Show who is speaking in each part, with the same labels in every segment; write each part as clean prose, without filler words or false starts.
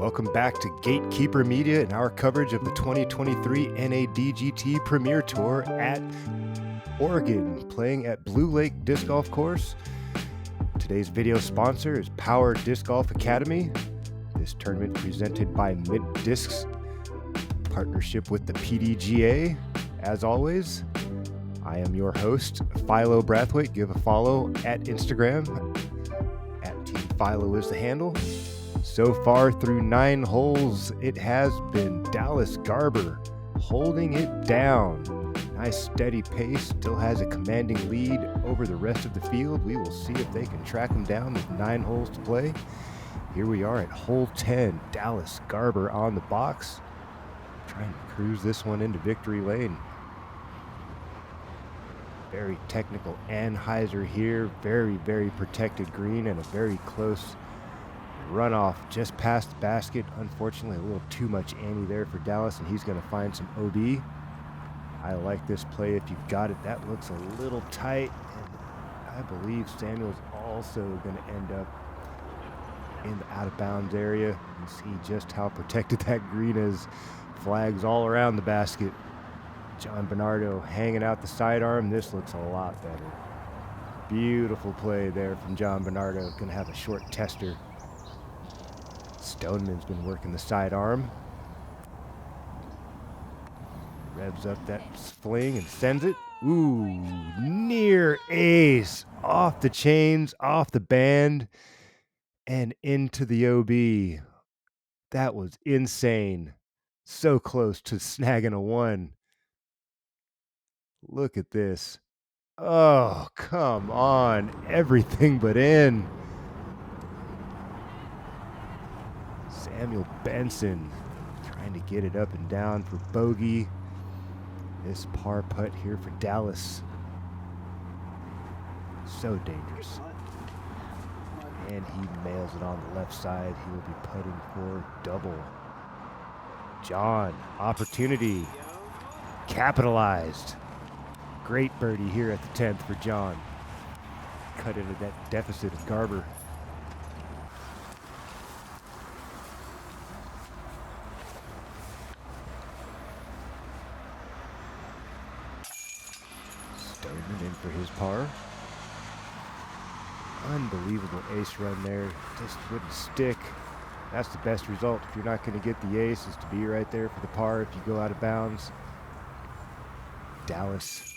Speaker 1: Welcome back to Gatekeeper Media and our coverage of the 2023 NADGT Premier Tour at Oregon, playing at Blue Lake Disc Golf Course. Today's video sponsor is Power Disc Golf Academy. This tournament presented by Mint Discs, partnership with the PDGA. As always, I am your host, Philo Brathwaite. Give a follow at Instagram. At Team Philo is the handle. So far through 9 holes, it has been Dallas Garber holding it down. Nice steady pace, still has a commanding lead over the rest of the field. We will see if they can track him down with 9 holes to play. Here we are at hole 10, Dallas Garber on the box, trying to cruise this one into victory lane. Very technical anhyzer here, very protected green and a very close runoff just past the basket. Unfortunately, a little too much ante there for Dallas, and he's going to find some OB. I like this play if you've got it. That looks a little tight, and I believe Samuel's also going to end up in the out-of-bounds area. You see just how protected that green is. Flags all around the basket. John Bernardo hanging out the sidearm. This looks a lot better. Beautiful play there from John Bernardo. Going to have a short tester. Stoneman's been working the sidearm. Revs up that fling and sends it. Ooh, near ace. Off the chains, off the band, and into the OB. That was insane. So close to snagging a 1. Look at this. Oh, come on. Everything but in. Samuel Benson trying to get it up and down for bogey. This par putt here for Dallas. So dangerous. And he nails it on the left side. He will be putting for double. John, opportunity. Capitalized. Great birdie here at the 10th for John. Cut into that deficit of Garber. Stoneman in for his par. Unbelievable ace run there. Just wouldn't stick. That's the best result. If you're not going to get the ace, is to be right there for the par if you go out of bounds. Dallas,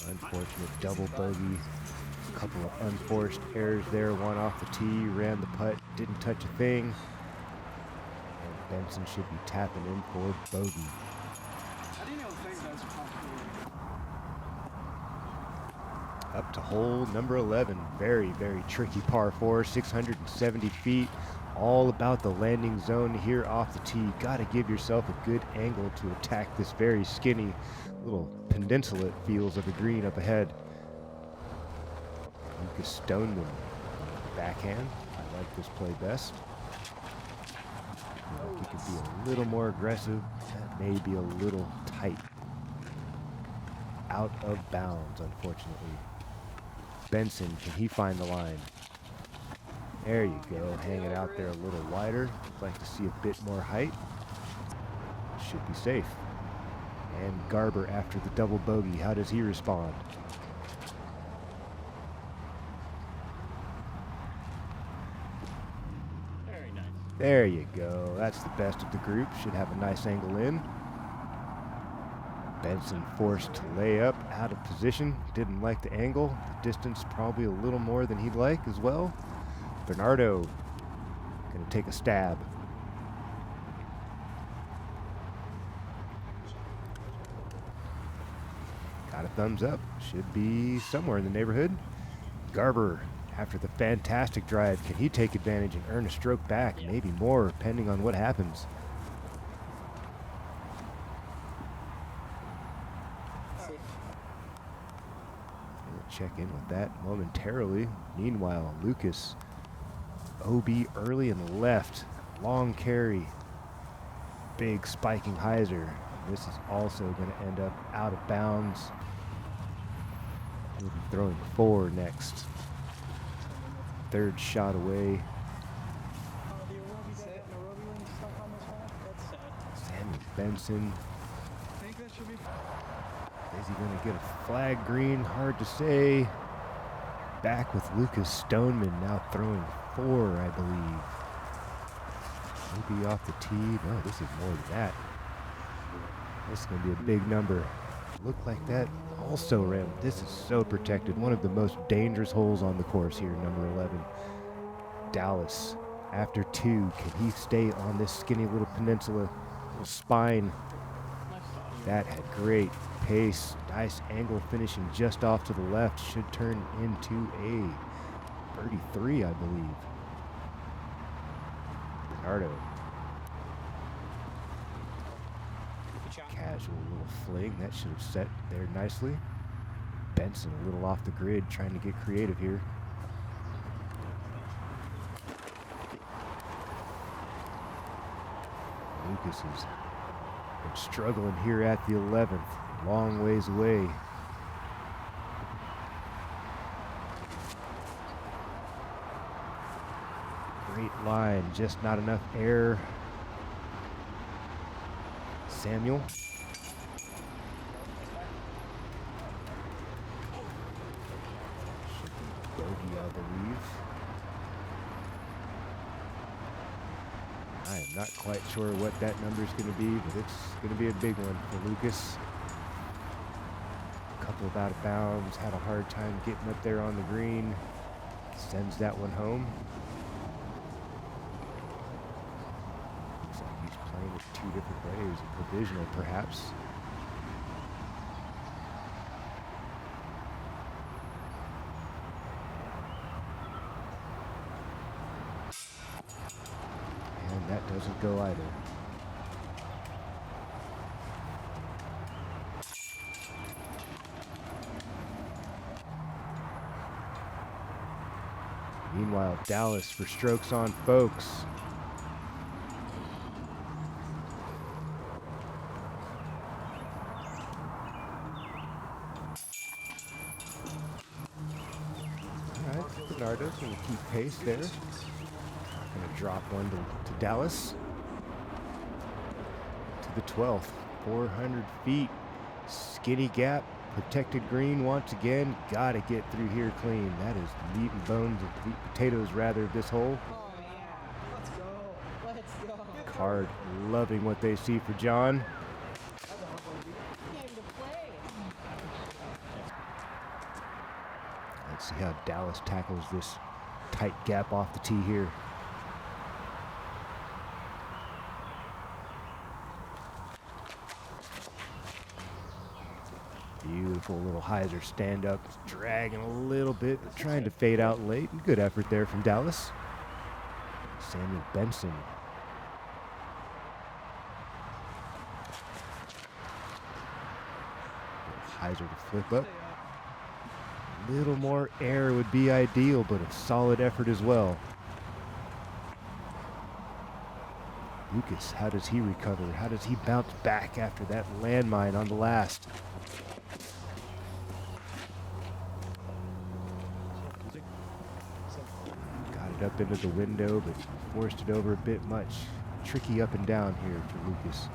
Speaker 1: unfortunate double bogey. A couple of unforced errors there. One off the tee, ran the putt, didn't touch a thing. And Benson should be tapping in for bogey. Up to hole number 11. Very tricky par 4, 670 feet. All about the landing zone here off the tee. Got to give yourself a good angle to attack this very skinny little peninsula, it feels, of the green up ahead. Lucas Stoneman, backhand. I like this play best. I think he could be a little more aggressive. That may be a little tight. Out of bounds, unfortunately. Benson, can he find the line? There you go, hanging out there a little wider. I'd like to see a bit more height. Should be safe. And Garber after the double bogey, how does he respond?
Speaker 2: Very nice.
Speaker 1: There you go, that's the best of the group. Should have a nice angle in. Benson forced to lay up, out of position. Didn't like the angle. The distance probably a little more than he'd like as well. Bernardo gonna take a stab. Got a thumbs up. Should be somewhere in the neighborhood. Garber, after the fantastic drive, can he take advantage and earn a stroke back? Maybe more, depending on what happens. Check in with that momentarily. Meanwhile, Lucas, OB early in the left, long carry, big spiking hyzer. This is also going to end up out of bounds. He'll be throwing 4 next. Third shot away. Benson. Is he going to get a flag green? Hard to say. Back with Lucas Stoneman now throwing 4, I believe. Maybe off the tee. No, this is more than that. This is going to be a big number. Looked like that also ran. This is so protected. One of the most dangerous holes on the course here, number 11. Dallas, after 2, can he stay on this skinny little peninsula, little spine? That had great pace. Nice angle finishing just off to the left. Should turn into a birdie 3, I believe. Bernardo. Casual little fling. That should have set there nicely. Benson a little off the grid, trying to get creative here. Lucas has been struggling here at the 11th. Long ways away. Great line, just not enough air. Samuel. Should be bogey, I believe. I am not quite sure what that number is going to be, but it's going to be a big one for Lucas. A couple of out of bounds, had a hard time getting up there on the green. Sends that one home. Looks like he's playing it 2 different ways, a provisional perhaps. And that doesn't go either. Meanwhile, Dallas for strokes on folks. All right, Bernardo's going to keep pace there. Going to drop one to Dallas. To the 12th, 400 feet. Skinny gap. Protected green once again. Got to get through here clean. That is the meat and bones, of meat potatoes rather, of this hole.
Speaker 2: Oh yeah, let's go, let's go.
Speaker 1: Card loving what they see for John. Let's see how Dallas tackles this tight gap off the tee here. Beautiful little hyzer stand up, dragging a little bit, but trying to fade out late. Good effort there from Dallas. Samuel Benson. Hyzer to flip up. A little more air would be ideal, but a solid effort as well. Lucas, how does he recover? How does he bounce back after that landmine on the last? Up into the window, but forced it over a bit much. Tricky up and down here for Lucas.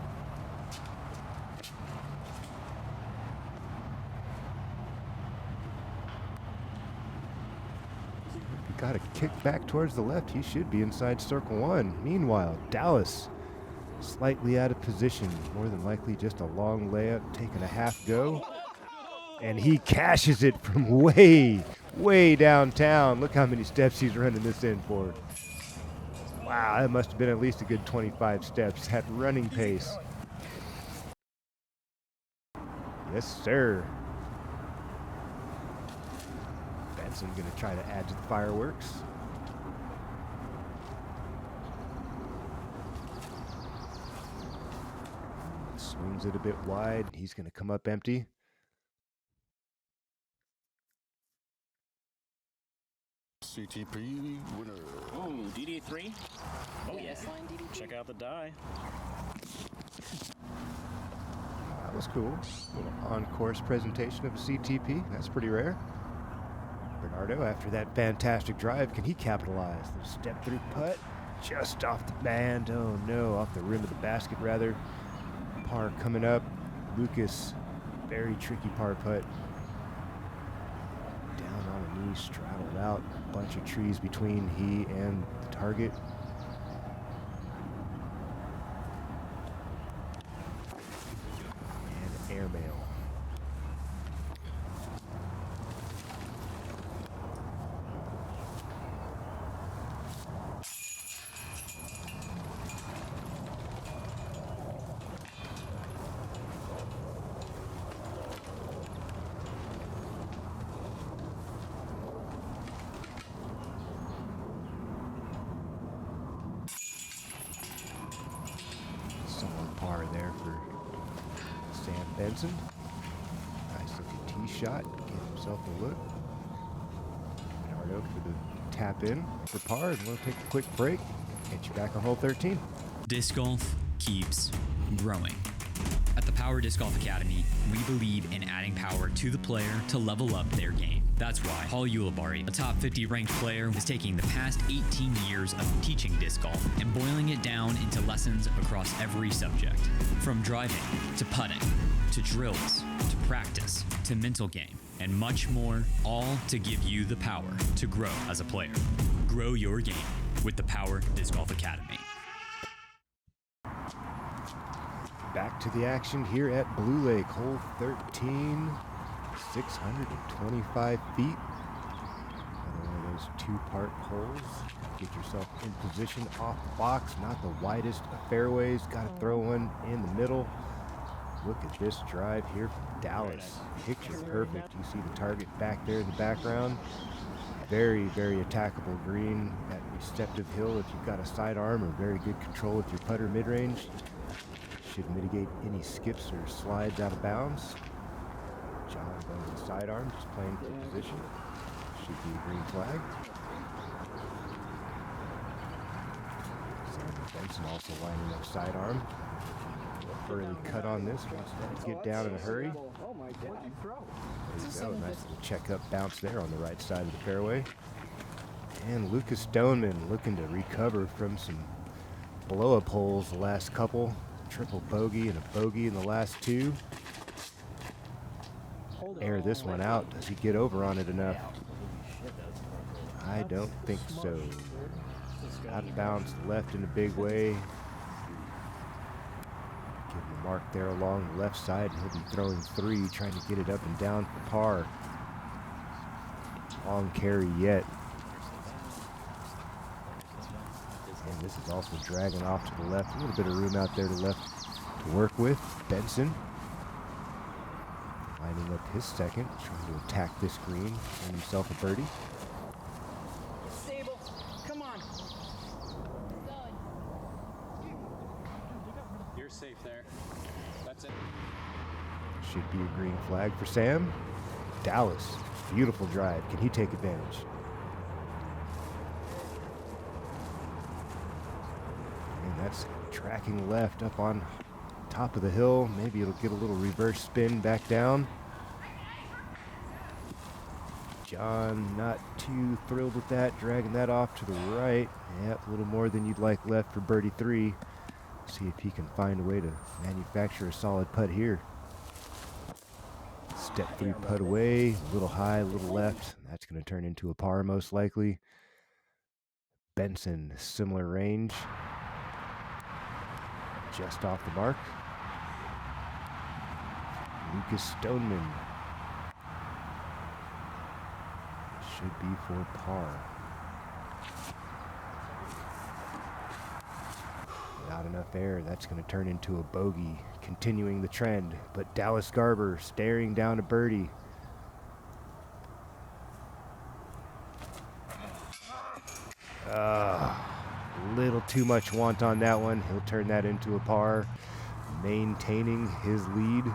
Speaker 1: Got a kick back towards the left. He should be inside circle 1. Meanwhile, Dallas slightly out of position. More than likely just a long layup, taking a half go. And he cashes it from way downtown. Look how many steps he's running this in for. Wow, that must have been at least a good 25 steps at running pace. Yes, sir. Benson going to try to add to the fireworks. Swings it a bit wide. He's going to come up empty.
Speaker 3: CTP winner.
Speaker 4: Ooh, DD3. Oh, yes. Check out the die.
Speaker 1: That was cool. Little on-course presentation of a CTP. That's pretty rare. Bernardo, after that fantastic drive, can he capitalize? The step-through putt just off the band. Oh, no, off the rim of the basket, rather. par coming up. Lucas, very tricky par putt. Down on a knee, straddled out. A bunch of trees between he and the target. And airmail. Solid par there for Sam Benson. Nice looking tee shot. Give himself a look. Bernardo for the tap in for par. And we'll take a quick break. Get you back on hole 13.
Speaker 3: Disc golf keeps growing. At the Power Disc Golf Academy, we believe in adding power to the player to level up their game. That's why Paul Ulibarri, a top 50 ranked player, is taking the past 18 years of teaching disc golf and boiling it down into lessons across every subject. From driving, to putting, to drills, to practice, to mental game, and much more, all to give you the power to grow as a player. Grow your game with the Power Disc Golf Academy.
Speaker 1: Back to the action here at Blue Lake, hole 13, 625 feet. Another one of those two-part holes. Get yourself in position off the box, not the widest of fairways. Got to throw one in the middle. Look at this drive here from Dallas. Picture perfect. You see the target back there in the background. Very, very attackable green at Receptive Hill if you've got a sidearm or very good control with your putter mid-range. Should mitigate any skips or slides out of bounds. John going to the sidearm, just playing for position. Should be a green flag. Sam Benson also lining up sidearm. Early cut on this. Wants to get down in a hurry.
Speaker 2: Oh my God.
Speaker 1: There you go. Nice little check-up bounce there on the right side of the fairway. And Lucas Stoneman looking to recover from some blow-up holes the last couple. Triple bogey and a bogey in the last two. Air this one out. Does he get over on it enough? I don't think so. Out of bounds left in a big way. Give him a mark there along the left side. He'll be throwing three, trying to get it up and down for par. Long carry yet. And this is also dragging off to the left. A little bit of room out there to left to work with. Benson lining up his second, trying to attack this green, earn himself a birdie.
Speaker 2: Stable. Come on.
Speaker 4: You're safe there. That's it.
Speaker 1: Should be a green flag for Sam. Dallas, beautiful drive. Can he take advantage? And that's tracking left up on top of the hill. Maybe it'll get a little reverse spin back down. John not too thrilled with that, dragging that off to the right. Yep, a little more than you'd like left for birdie three. See if he can find a way to manufacture a solid putt here. Step three putt away, a little high, a little left. That's going to turn into a par most likely. Benson, similar range. Just off the mark. Lucas Stoneman. Should be for par. Without enough air, that's going to turn into a bogey, continuing the trend. But Dallas Garber staring down a birdie. Little too much want on that one. He'll turn that into a par, maintaining his lead.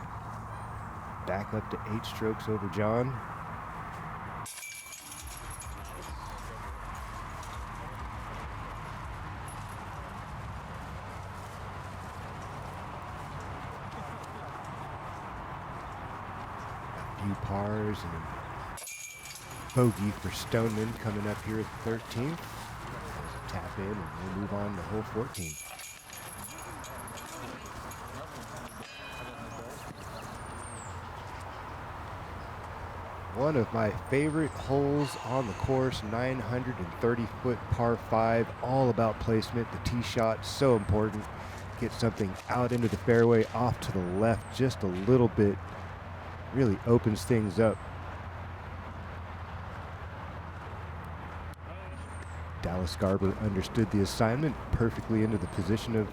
Speaker 1: Back up to 8 strokes over John. A few pars and a bogey for Stoneman coming up here at the 13th. Tap in and we'll move on to hole 14. One of my favorite holes on the course, 930-foot par 5, all about placement. The tee shot, so important. Get something out into the fairway, off to the left just a little bit. Really opens things up. Dallas Garber understood the assignment perfectly into the position of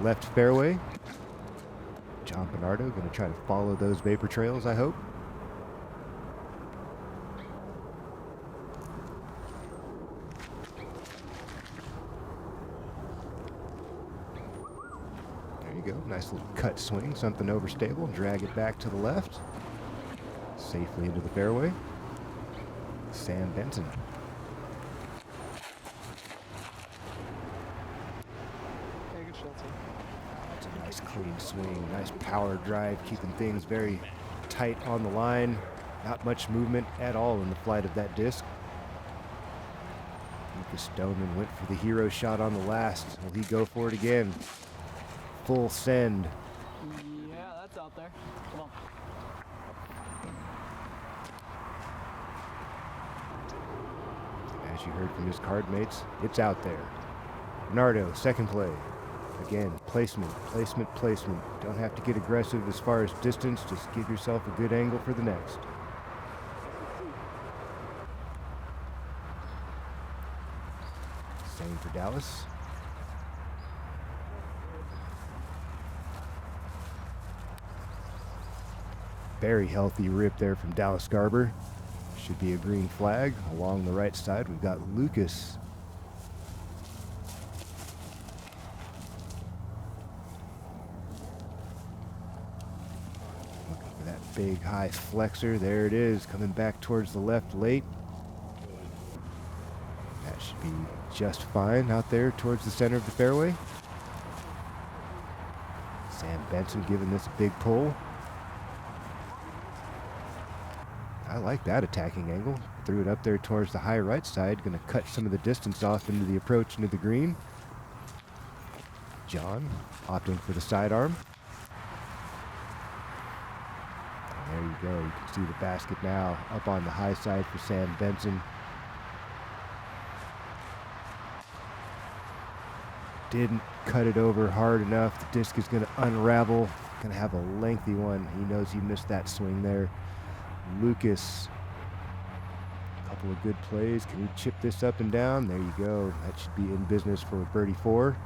Speaker 1: left fairway. John Bernardo going to try to follow those vapor trails, I hope. There you go. Nice little cut swing, something overstable. Drag it back to the left. Safely into the fairway. Sam Benson. That's a nice clean swing, nice power drive, keeping things very tight on the line. Not much movement at all in the flight of that disc. Lucas Stoneman went for the hero shot on the last. Will he go for it again? Full send.
Speaker 2: Yeah, that's out there. Come on.
Speaker 1: As you heard from his card mates, it's out there. Bernardo, second play. Again, placement, placement, placement. Don't have to get aggressive as far as distance. Just give yourself a good angle for the next. Same for Dallas. Very healthy rip there from Dallas Garber. Should be a green flag. Along the right side, we've got Lucas. Looking for that big high flexor. There it is, coming back towards the left late. That should be just fine out there towards the center of the fairway. Sam Benson giving this a big pull. I like that attacking angle. Threw it up there towards the high right side. Going to cut some of the distance off into the approach into the green. John opting for the sidearm. There you go. You can see the basket now up on the high side for Sam Benson. Didn't cut it over hard enough. The disc is going to unravel. Going to have a lengthy one. He knows he missed that swing there. Lucas, a couple of good plays. Can he chip this up and down? There you go. That should be in business for birdie 4.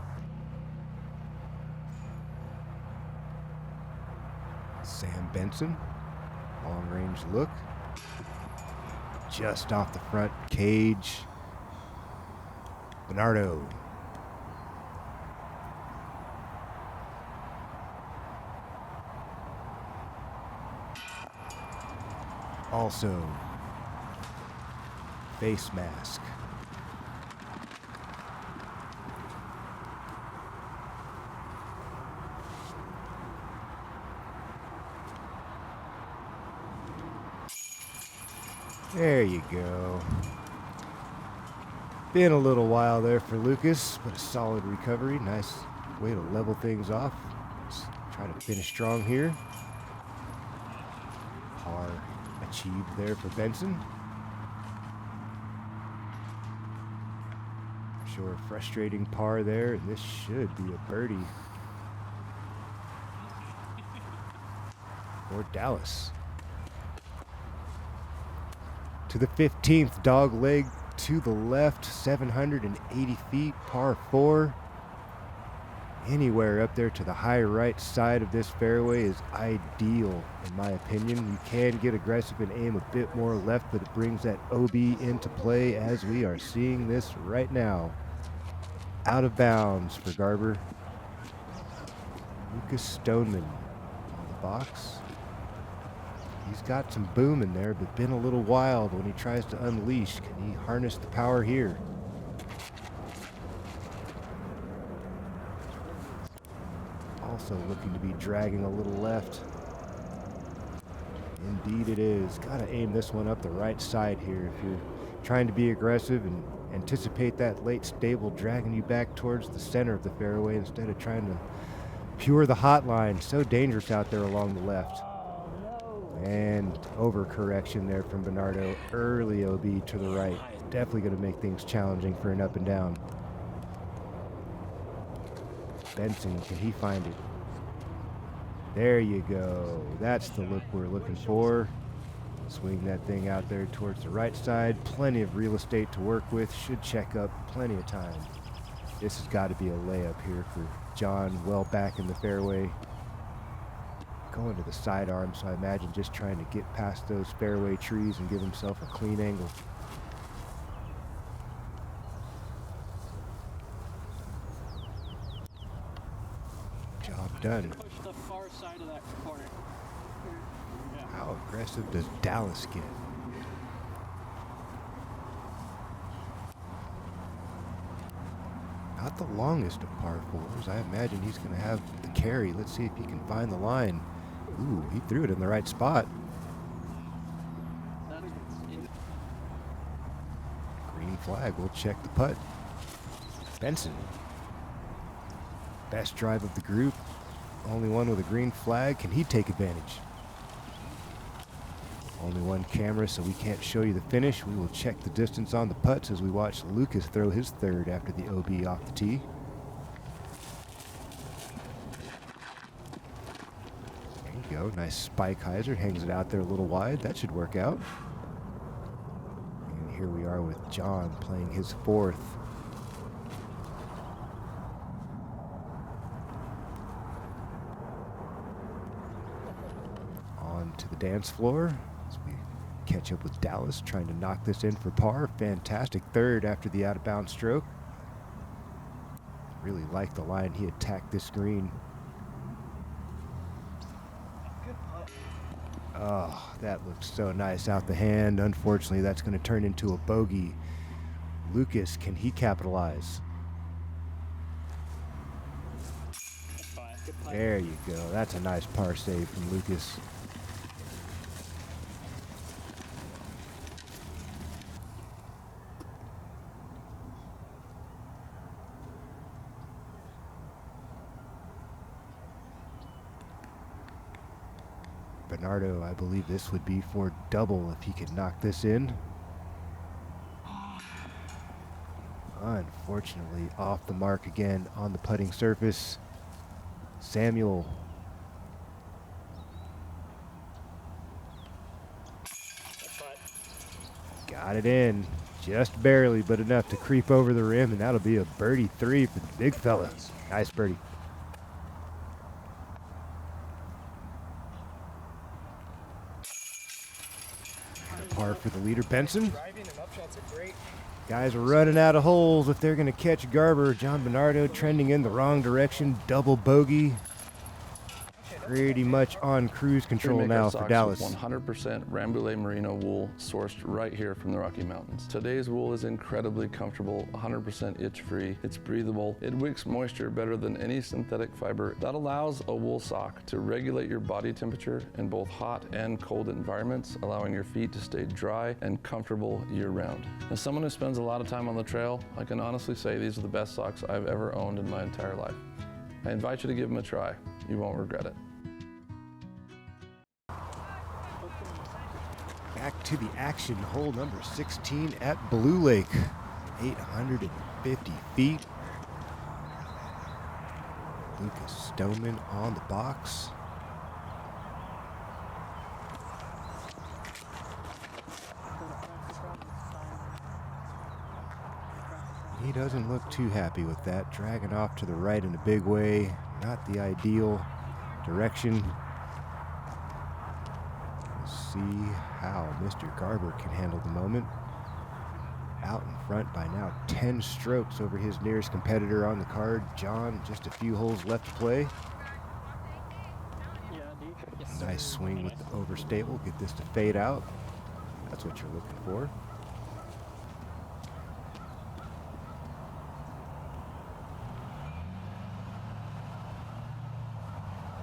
Speaker 1: Sam Benson, long range look. Just off the front cage. Bernardo. Also, face mask. There you go. Been a little while there for Lucas, but a solid recovery. Nice way to level things off. Let's try to finish strong here. Par achieved there for Benson. Sure, frustrating par there, and this should be a birdie for Dallas. To the 15th, dog leg to the left, 780 feet, par 4. Anywhere up there to the high right side of this fairway is ideal, in my opinion. You can get aggressive and aim a bit more left, but it brings that OB into play as we are seeing this right now. Out of bounds for Garber. Lucas Stoneman on the box. He's got some boom in there, but been a little wild when he tries to unleash. Can he harness the power here? Also looking to be dragging a little left. Indeed it is. Gotta aim this one up the right side here if you're trying to be aggressive and anticipate that late stable dragging you back towards the center of the fairway instead of trying to pure the hot line. So dangerous out there along the left. And Overcorrection there from Bernardo. Early OB to the right. Definitely going to make things challenging for an up and down. Benson, can he find it? There you go. That's the look we're looking for. Swing that thing out there towards the right side. Plenty of real estate to work with. Should check up plenty of time. This has got to be a layup here for John. Well back in the fairway. Going to the sidearm, so I imagine just trying to get past those fairway trees and give himself a clean angle. Job done.
Speaker 4: Push the far side of that corner.
Speaker 1: How aggressive does Dallas get? Not the longest of par fours. I imagine he's going to have the carry. Let's see if he can find the line. Ooh, he threw it in the right spot. Green flag. We'll check the putt. Benson. Best drive of the group. Only one with a green flag. Can he take advantage? Only one camera, so we can't show you the finish. We will check the distance on the putts as we watch Lucas throw his third after the OB off the tee. There you go. Nice spike hyzer. Hangs it out there a little wide. That should work out. And here we are with John playing his fourth. On to the dance floor. As we catch up with Dallas, trying to knock this in for par. Fantastic third after the out-of-bounds stroke. Really like the line he attacked this green. Oh, that looks so nice out the hand. Unfortunately, that's going to turn into a bogey. Lucas, can he capitalize? There you go. That's a nice par save from Lucas. Bernardo, I believe this would be for double if he could knock this in. Unfortunately, off the mark again on the putting surface. Samuel. Got it in. Just barely, but enough to creep over the rim, and that'll be a birdie 3 for the big fella. Nice birdie. Par for the leader, Benson. Guys are running out of holes if they're going to catch Garber. John Bernardo trending in the wrong direction. Double bogey. Pretty much on cruise control now for Dallas.
Speaker 5: 100% Rambouillet merino wool sourced right here from the Rocky Mountains. Today's wool is incredibly comfortable, 100% itch-free. It's breathable. It wicks moisture better than any synthetic fiber. That allows a wool sock to regulate your body temperature in both hot and cold environments, allowing your feet to stay dry and comfortable year-round. As someone who spends a lot of time on the trail, I can honestly say these are the best socks I've ever owned in my entire life. I invite you to give them a try. You won't regret it.
Speaker 1: Back to the action, hole number 16 at Blue Lake. 850 feet. Lucas Stoneman on the box. He doesn't look too happy with that. Dragging off to the right in a big way. Not the ideal direction. See how Mr. Garber can handle the moment. Out in front by now 10 strokes over his nearest competitor on the card. John, just a few holes left to play. Nice swing with the overstay. We'll get this to fade out. That's what you're looking for.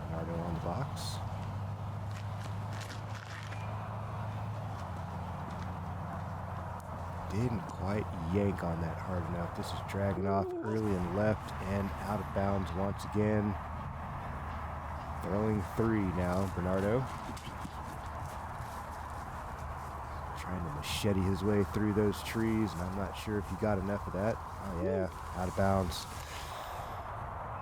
Speaker 1: Bernardo on the box. Didn't quite yank on that hard enough. This is dragging off early and left and out of bounds once again. Throwing 3 now, Bernardo. Trying to machete his way through those trees, and I'm not sure if he got enough of that. Oh yeah, out of bounds.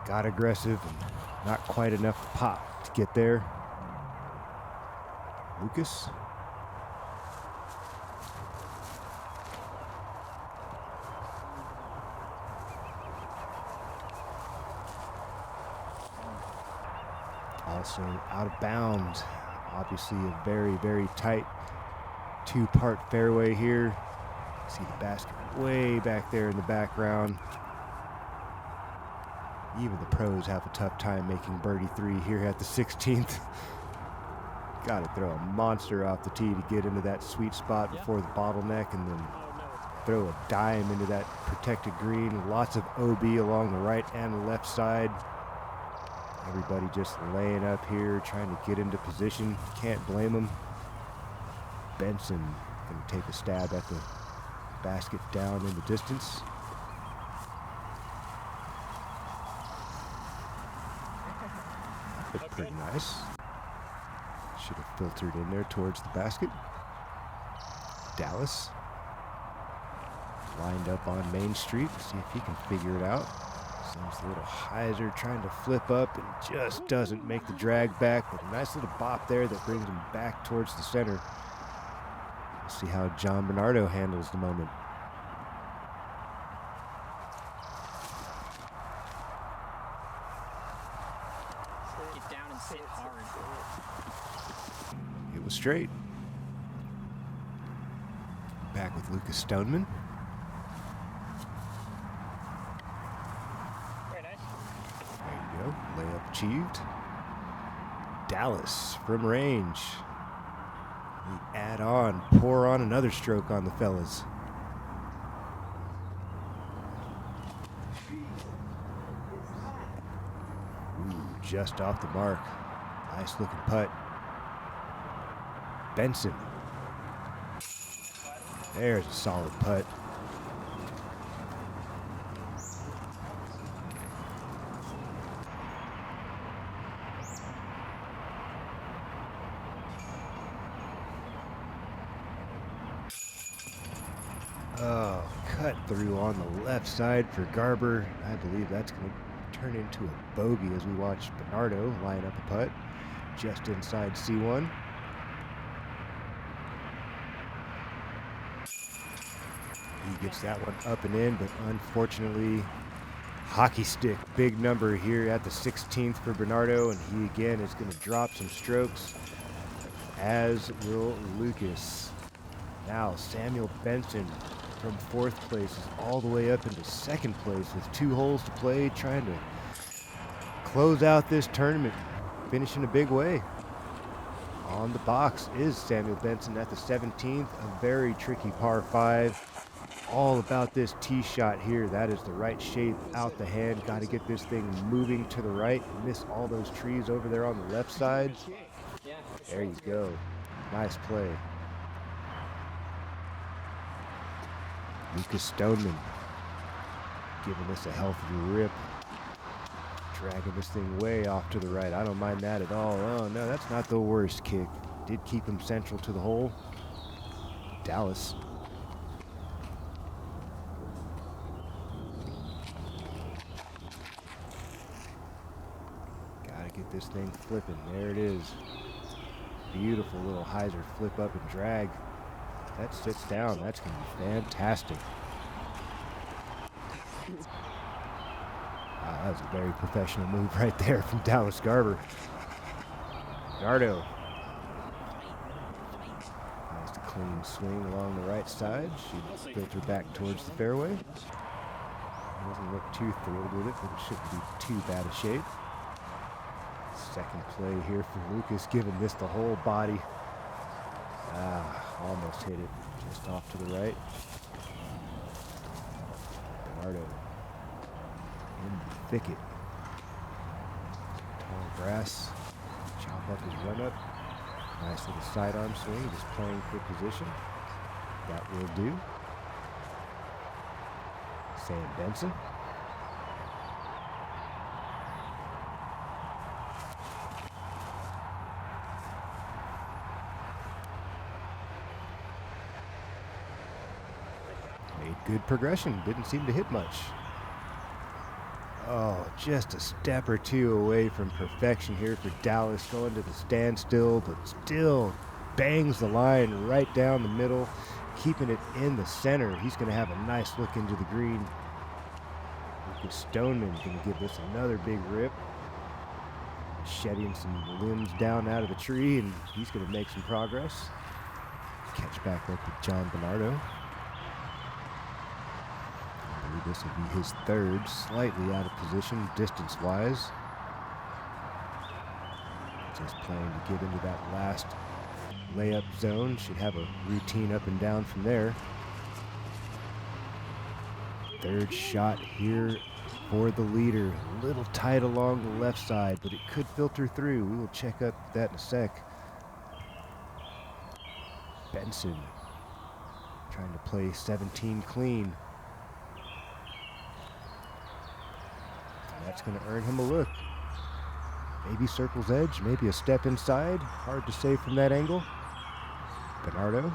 Speaker 1: Got aggressive and not quite enough pop to get there. Lucas. Also out of bounds. Obviously a very, very tight two-part fairway here. See the basket way back there in the background. Even the pros have a tough time making birdie 3 here at the 16th. Got to throw a monster off the tee to get into that sweet spot before the bottleneck, and then throw a dime into that protected green. Lots of OB along the right and the left side. Everybody just laying up here, trying to get into position. Can't blame them. Benson going to take a stab at the basket down in the distance. But pretty nice. Should have filtered in there towards the basket. Dallas lined up on Main Street. See if he can figure it out. Sends a little hyzer trying to flip up and just doesn't make the drag back, but a nice little bop there that brings him back towards the center. We'll see how John Bernardo handles the moment.
Speaker 4: Get down and sit hard.
Speaker 1: It was straight. Back with Lucas Stoneman.
Speaker 4: Very nice.
Speaker 1: There you go. Layup achieved. Dallas from range. We add on, pour on another stroke on the fellas. Ooh, just off the mark. Nice looking putt. Benson. There's a solid putt. Oh, cut through on the left side for Garber. I believe that's going to turn into a bogey as we watch Bernardo line up a putt just inside C1. He gets that one up and in, but unfortunately, hockey stick, big number here at the 16th for Bernardo, and he again is going to drop some strokes, as will Lucas. Now Samuel Benson from 4th place is all the way up into 2nd place with 2 holes to play, trying to close out this tournament, finishing a big way. On the box is Samuel Benson at the 17th, a very tricky par 5. All about this tee shot here. That is the right shape out the hand. Got to get this thing moving to the right. Miss all those trees over there on the left side. There you go. Nice play. Lucas Stoneman giving this a healthy rip. Dragging this thing way off to the right. I don't mind that at all. Oh, no, that's not the worst kick. Did keep him central to the hole. Dallas. Gotta get this thing flipping. There it is. Beautiful little hyzer flip up and drag. That sits down. That's going to be fantastic. Wow, that was a very professional move right there from Dallas Garber. Nardo. Nice clean swing along the right side. She filter back towards the fairway. Doesn't look too thrilled with it, but it shouldn't be too bad a shape. Second play here for Lucas, giving this the whole body. Almost hit it, just off to the right. Bernardo in the thicket. Tall grass, chop up his run up. Nice little sidearm swing, just playing for position. That will do. Sam Benson. good progression. Didn't seem to hit much. Oh, just a step or two away from perfection here for Dallas, going to the standstill, but still bangs the line right down the middle, keeping it in the center. He's going to have a nice look into the green. Lucas Stoneman going to give this another big rip. Shedding some limbs down out of the tree, and he's going to make some progress. Catch back up with John Bernardo. I believe this will be his third, slightly out of position distance-wise. Just planning to get into that last layup zone. Should have a routine up and down from there. Third shot here for the leader. A little tight along the left side, but it could filter through. We will check up that in a sec. Benson trying to play 17 clean. That's going to earn him a look. Maybe circle's edge, maybe a step inside. Hard to say from that angle. Bernardo